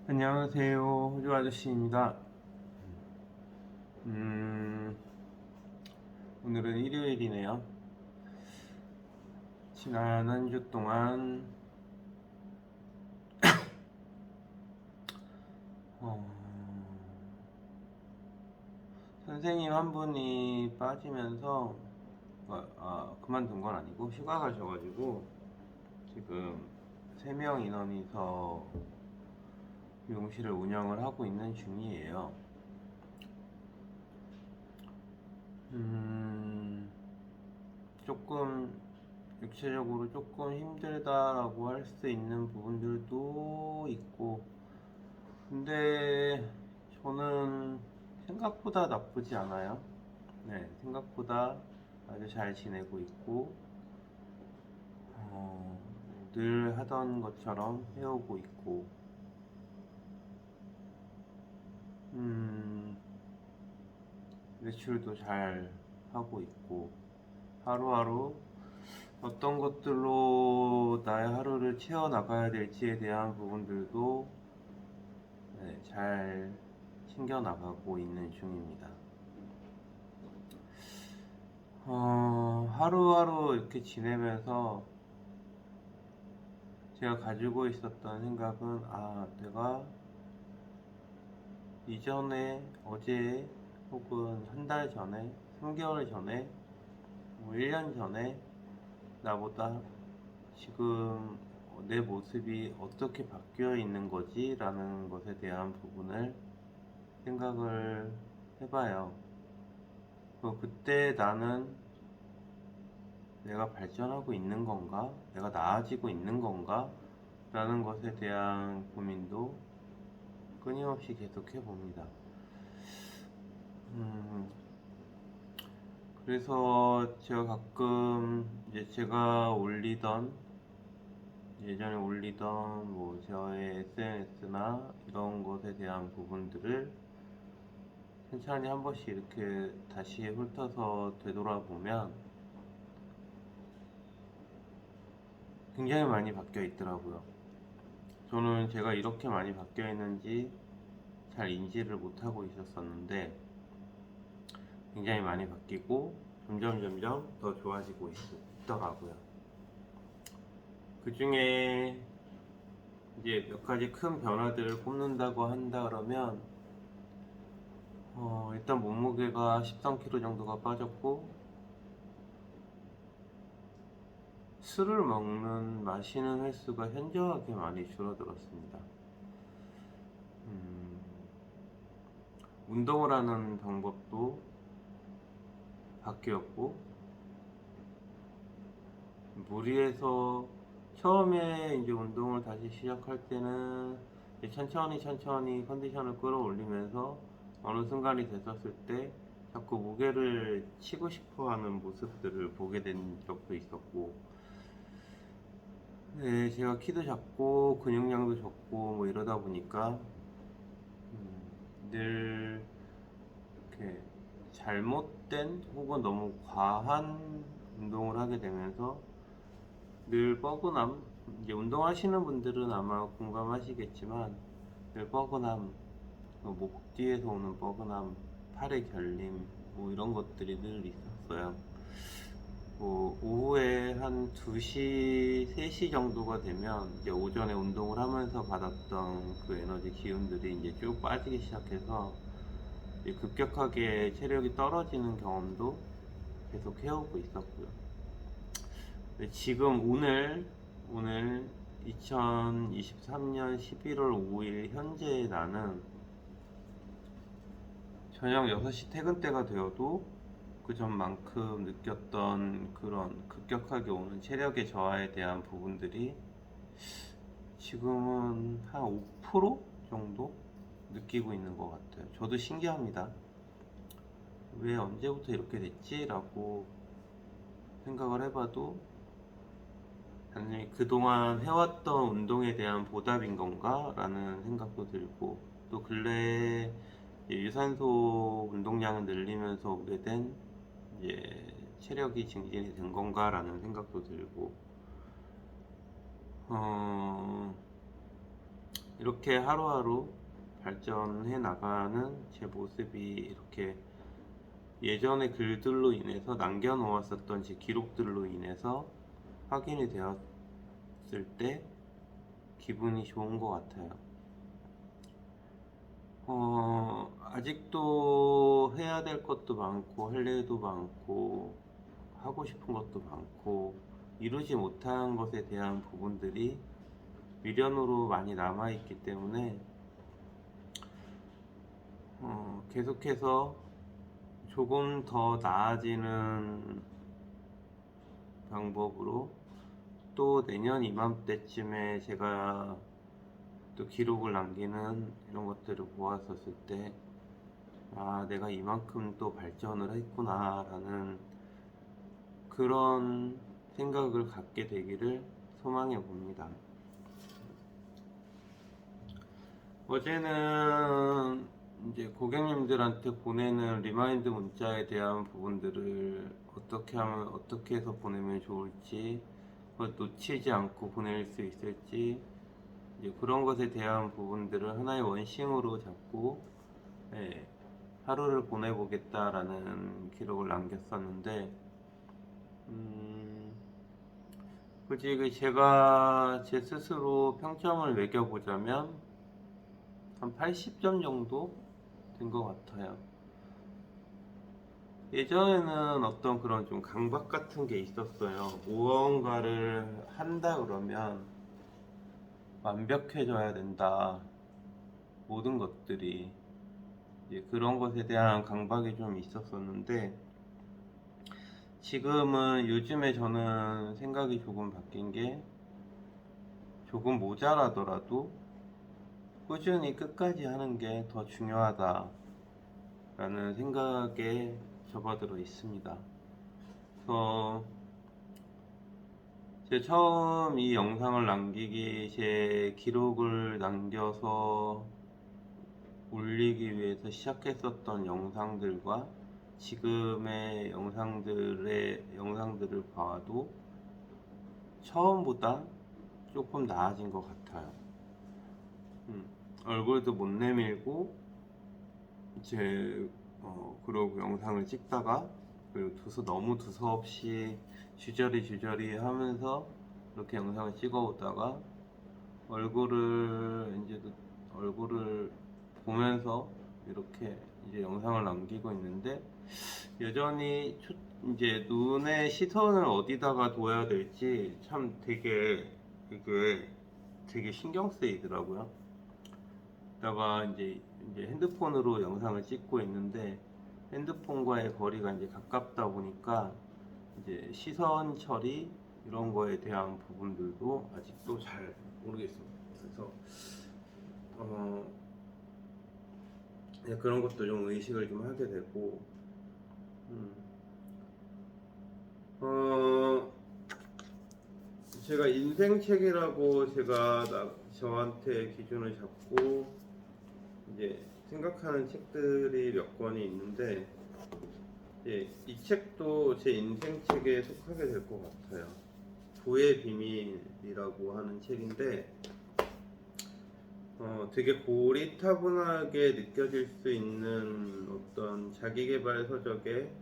안녕하세요. 호주 아저씨입니다. 오늘은 일요일이네요. 지난 한 주 동안 어, 선생님 한 분이 빠지면서 그만둔 건 아니고 휴가 가셔가지고 지금 3명 인원이서 미용실을 운영을 하고 있는 중이에요. 조금 육체적으로 조금 힘들다라고 할 수 있는 부분들도 있고, 근데 저는 생각보다 나쁘지 않아요. 네, 생각보다 아주 잘 지내고 있고, 어, 늘 하던 것처럼 해오고 있고, 음, 외출도 잘 하고 있고, 하루하루 어떤 것들로 나의 하루를 채워나가야 될지에 대한 부분들도 네, 잘 챙겨나가고 있는 중입니다. 하루하루 이렇게 지내면서 제가 가지고 있었던 생각은, 내가 이전에, 어제, 혹은 한 달 전에, 3개월 전에, 뭐 1년 전에, 나보다 지금 내 모습이 어떻게 바뀌어 있는 거지? 라는 것에 대한 부분을 생각을 해봐요. 그때 나는 내가 발전하고 있는 건가? 내가 나아지고 있는 건가? 라는 것에 대한 고민도 끊임없이 계속 해봅니다. 음, 그래서 제가 가끔 이제 제가 예전에 올리던 뭐 저의 SNS나 이런 것에 대한 부분들을 천천히 한 번씩 이렇게 다시 훑어서 되돌아보면 굉장히 많이 바뀌어 있더라고요. 저는 제가 이렇게 많이 바뀌어 있는지 잘 인지를 못하고 있었었는데 굉장히 많이 바뀌고 점점 더 좋아지고 있더라고요. 그 중에 이제 몇 가지 큰 변화들을 꼽는다고 한다 그러면 일단 몸무게가 13kg 정도가 빠졌고, 술을 마시는 횟수가 현저하게 많이 줄어들었습니다. 음, 운동을 하는 방법도 바뀌었고, 무리해서 처음에 이제 운동을 다시 시작할 때는 이제 천천히 컨디션을 끌어올리면서 어느 순간이 됐었을 때 자꾸 무게를 치고 싶어 하는 모습들을 보게 된 적도 있었고, 네, 제가 키도 작고 근육량도 적고 뭐 이러다 보니까 늘 이렇게 잘못된 혹은 너무 과한 운동을 하게 되면서 늘 뻐근함, 이제 운동하시는 분들은 아마 공감하시겠지만 늘 뻐근함, 목 뒤에서 오는 뻐근함, 팔의 결림, 뭐 이런 것들이 늘 있었어요. 뭐 오후에 한 2시, 3시 정도가 되면 이제 오전에 운동을 하면서 받았던 그 에너지 기운들이 이제 쭉 빠지기 시작해서 이제 급격하게 체력이 떨어지는 경험도 계속 해오고 있었고요. 지금 오늘 2023년 11월 5일 현재 나는 저녁 6시 퇴근 때가 되어도 그 전만큼 느꼈던 그런 급격하게 오는 체력의 저하에 대한 부분들이 지금은 한 5% 정도 느끼고 있는 것 같아요. 저도 신기합니다. 왜 언제부터 이렇게 됐지? 라고 생각을 해봐도 단순히 그동안 해왔던 운동에 대한 보답인 건가? 라는 생각도 들고, 또 근래에 유산소 운동량을 늘리면서 오게 된 이제 체력이 증진이 된 건가? 라는 생각도 들고, 어, 이렇게 하루하루 발전해 나가는 제 모습이 이렇게 예전의 글들로 인해서 남겨놓았었던 제 기록들로 인해서 확인이 되었을 때 기분이 좋은 것 같아요. 아직도 해야 될 것도 많고, 할 일도 많고, 하고 싶은 것도 많고, 이루지 못한 것에 대한 부분들이 미련으로 많이 남아있기 때문에, 계속해서 조금 더 나아지는 방법으로 또 내년 이맘때쯤에 제가 또 기록을 남기는 이런 것들을 보았었을 때, 아, 내가 이만큼 또 발전을 했구나 라는 그런 생각을 갖게 되기를 소망해 봅니다. 어제는 이제 고객님들한테 보내는 리마인드 문자에 대한 부분들을 어떻게 하면, 어떻게 해서 보내면 좋을지, 놓치지 않고 보낼 수 있을지, 이제 그런 것에 대한 부분들을 하나의 원심으로 잡고, 예, 하루를 보내보겠다라는 기록을 남겼었는데, 솔직히 제가 제 스스로 평점을 매겨보자면 한 80점 정도 된 것 같아요. 예전에는 어떤 그런 좀 강박 같은 게 있었어요. 무언가를 한다 그러면 완벽해져야 된다. 모든 것들이. 이제 그런 것에 대한 강박이 좀 있었었는데, 지금은 요즘에 저는 생각이 조금 바뀐 게, 조금 모자라더라도 꾸준히 끝까지 하는 게 더 중요하다 라는 생각에 접어들어 있습니다. 그래서 제 처음 이 영상을 남기기, 제 기록을 남겨서 올리기 위해서 시작했었던 영상들과 지금의 영상들을 봐도 처음보다 조금 나아진 것 같아요. 얼굴도 못 내밀고 제 그러고 영상을 찍다가, 그리고 너무 두서없이 주저리 하면서 이렇게 영상을 찍어 오다가 얼굴을 보면서 이렇게 이제 영상을 남기고 있는데, 여전히 이제 눈의 시선을 어디다가 둬야 될지 참 되게 이게 되게 신경 쓰이더라고요. 다가 이제 핸드폰으로 영상을 찍고 있는데, 핸드폰과의 거리가 이제 가깝다 보니까 이제 시선 처리 이런 거에 대한 부분들도 아직도 잘 모르겠습니다. 그래서 네, 그런 것도 좀 의식을 좀 하게 되고, 제가 인생책이라고 제가 저한테 기준을 잡고 이제 생각하는 책들이 몇 권이 있는데, 이 책도 제 인생책에 속하게 될 것 같아요. 부의 비밀이라고 하는 책인데, 되게 고리타분하게 느껴질 수 있는 어떤 자기계발 서적의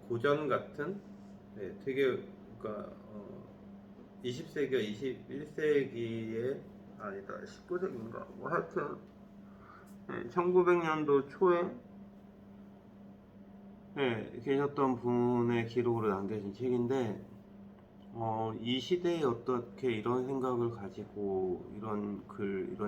고전 같은, 되게, 그러니까 20세기와 21세기의, 아니다, 19세기인가 뭐 하여튼 1900년도 초에 계셨던 분의 기록으로 남겨진 책인데, 이 시대에 어떻게 이런 생각을 가지고 이런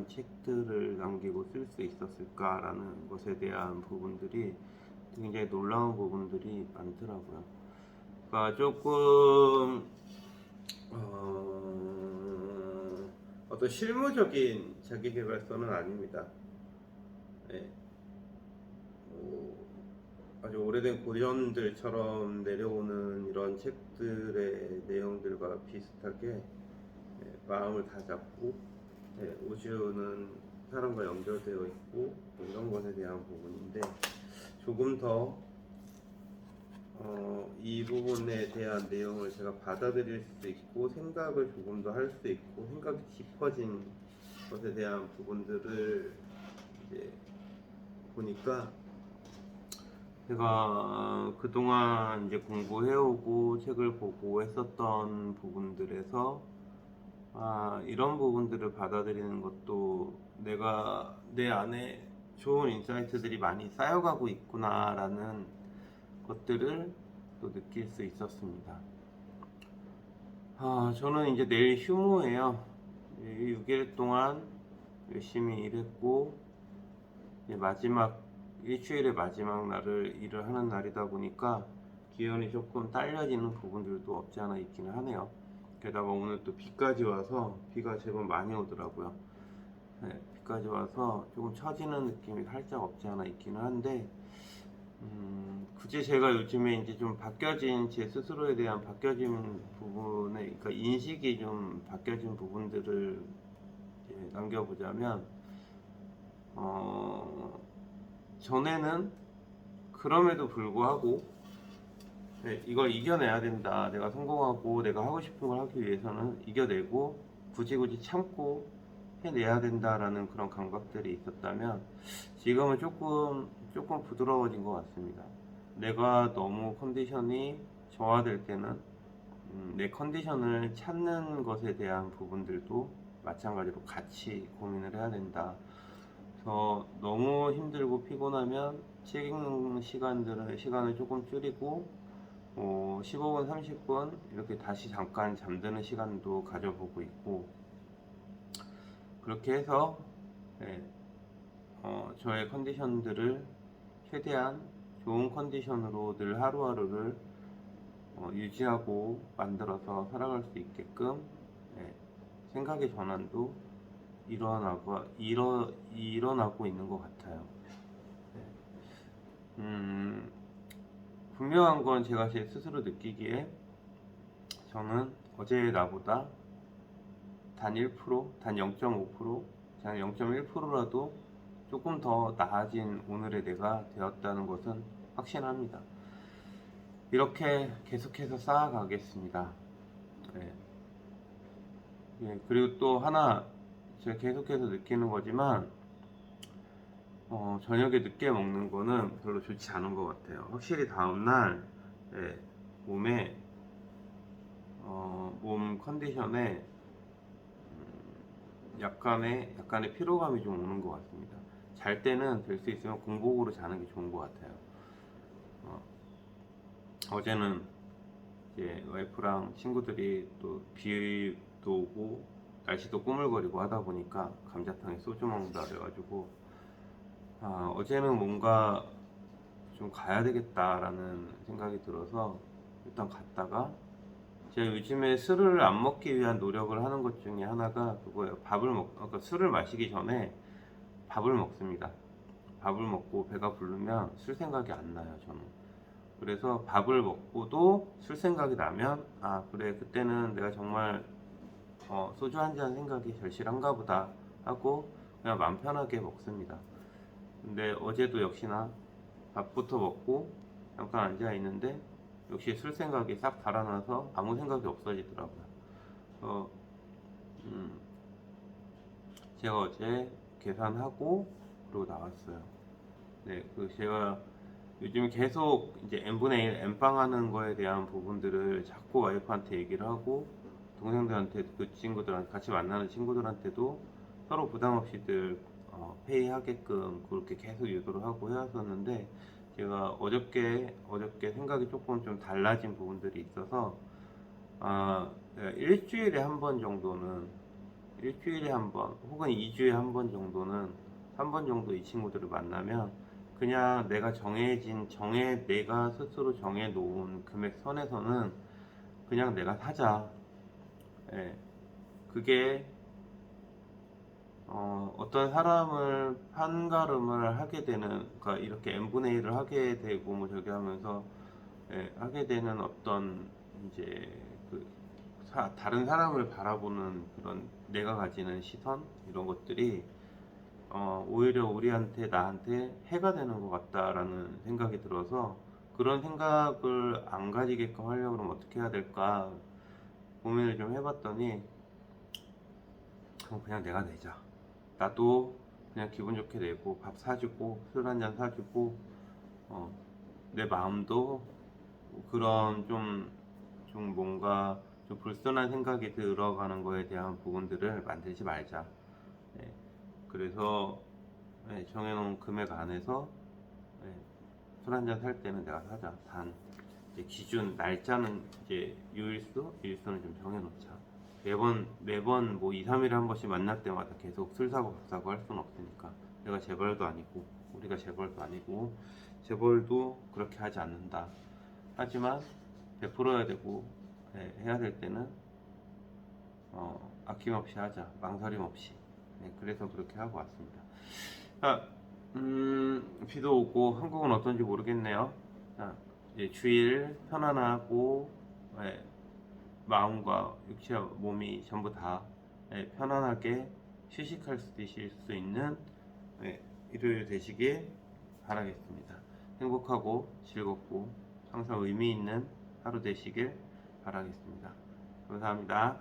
책들을 남기고 쓸 수 있었을까라는 것에 대한 부분들이 굉장히 놀라운 부분들이 많더라고요. 그러니까 조금 어떤 실무적인 자기계발서는 아닙니다. 아주 오래된 고전들처럼 내려오는 이런 책들의 내용들과 비슷하게 마음을 다잡고 우주는 사람과 연결되어 있고 이런 것에 대한 부분인데, 조금 더 이 부분에 대한 내용을 제가 받아들일 수 있고 생각을 조금 더 할 수 있고 생각이 깊어진 것에 대한 부분들을 이제 보니까 제가 그동안 이제 공부해오고 책을 보고 했었던 부분들에서 이런 부분들을 받아들이는 것도 내가 내 안에 좋은 인사이트들이 많이 쌓여가고 있구나라는 것들을 또 느낄 수 있었습니다. 저는 이제 내일 휴무예요. 6일 동안 열심히 일했고 마지막 일주일의 마지막 날을 일을 하는 날이다 보니까 기운이 조금 딸려지는 부분들도 없지 않아 있기는 하네요. 게다가 오늘 또 비까지 와서 비가 제법 많이 오더라고요. 비까지 와서 조금 처지는 느낌이 살짝 없지 않아 있기는 한데 굳이 제가 요즘에 이제 좀 바뀌어진 제 스스로에 대한 바뀌어진 부분에 그러니까 인식이 좀 바뀌어진 부분들을 이제 남겨보자면 전에는 그럼에도 불구하고 이걸 이겨내야 된다. 내가 성공하고 내가 하고 싶은 걸 하기 위해서는 이겨내고 굳이 참고 해내야 된다라는 그런 감각들이 있었다면 지금은 조금 부드러워진 것 같습니다. 내가 너무 컨디션이 저하될 때는 내 컨디션을 찾는 것에 대한 부분들도 마찬가지로 같이 고민을 해야 된다. 그래서 너무 힘들고 피곤하면 책 읽는 시간을 조금 줄이고 15분, 30분 이렇게 다시 잠깐 잠드는 시간도 가져보고 있고 그렇게 해서 저의 컨디션들을 최대한 좋은 컨디션으로 늘 하루하루를 유지하고 만들어서 살아갈 수 있게끔 생각의 전환도 일어나고 있는 것 같아요. 분명한 건 제가 제 스스로 느끼기에 저는 어제의 나보다 단 1%, 단 0.5%, 단 0.1%라도 조금 더 나아진 오늘의 내가 되었다는 것은 확신합니다. 이렇게 계속해서 쌓아가겠습니다. 그리고 또 하나 제가 계속해서 느끼는 거지만 저녁에 늦게 먹는 거는 별로 좋지 않은 것 같아요. 확실히 다음날 몸에 몸 컨디션에 약간의 피로감이 좀 오는 것 같습니다. 잘 때는 될 수 있으면 공복으로 자는 게 좋은 것 같아요. 어제는 이제 와이프랑 친구들이 또 비도 오고 날씨도 꾸물거리고 하다 보니까 감자탕에 소주 먹는다 그래가지고 어제는 뭔가 좀 가야 되겠다라는 생각이 들어서 일단 갔다가 제가 요즘에 술을 안 먹기 위한 노력을 하는 것 중에 하나가 그거예요. 그러니까 술을 마시기 전에 밥을 먹습니다. 밥을 먹고 배가 부르면 술 생각이 안 나요, 저는. 그래서 밥을 먹고도 술 생각이 나면 그래 그때는 내가 정말 소주 한 잔 생각이 절실한가 보다 하고 그냥 마음 편하게 먹습니다. 근데 어제도 역시나 밥부터 먹고 잠깐 앉아 있는데 역시 술 생각이 싹 달아나서 아무 생각이 없어지더라고요. 제가 어제 계산하고 그러고 나왔어요. 제가 요즘 계속 이제 n분의 1 n빵 하는 거에 대한 부분들을 자꾸 와이프한테 얘기를 하고 동생들한테 같이 만나는 친구들한테도 서로 부담 없이들 페이하게끔 그렇게 계속 유도를 하고 해왔었는데 제가 어저께 생각이 조금 좀 달라진 부분들이 있어서 일주일에 한 번 정도는 일주일에 한 번 혹은 2주에 한 번 정도는 한 번 정도 이 친구들을 만나면 그냥 내가 내가 스스로 정해놓은 금액 선에서는 그냥 내가 사자. 그게 어떤 사람을 판가름을 하게 되는, 그러니까 이렇게 n분의 1을 하게 되고 뭐 저기 하면서 하게 되는 어떤 이제 다른 사람을 바라보는 그런 내가 가지는 시선 이런 것들이 오히려 나한테 해가 되는 것 같다라는 생각이 들어서 그런 생각을 안 가지게끔 하려고 그러면 어떻게 해야 될까 고민을 좀 해봤더니 그냥 내가 내자. 나도 그냥 기분 좋게 내고 밥 사주고 술 한잔 사주고 내 마음도 그런 좀 뭔가 좀 불순한 생각이 들어가는 거에 대한 부분들을 만들지 말자. 예, 그래서 정해놓은 금액 안에서 술 한잔 살 때는 내가 사자. 단 이제 기준 날짜는 이제 일수는 좀 정해놓자. 매번 뭐 2, 3일에 한 번씩 만날 때마다 계속 술 사고 밥 사고 할 수는 없으니까. 내가 재벌도 아니고 우리가 재벌도 아니고 재벌도 그렇게 하지 않는다. 하지만 베풀어야 되고 해야 될 때는 아낌없이 하자. 망설임 없이. 그래서 그렇게 하고 왔습니다. 자, 비도 오고 한국은 어떤지 모르겠네요. 자, 이제 주일 편안하고 마음과 육체와 몸이 전부 다 편안하게 휴식할 수 있을 수 있는 일요일 되시길 바라겠습니다. 행복하고 즐겁고 항상 의미 있는 하루 되시길 바라겠습니다. 감사합니다.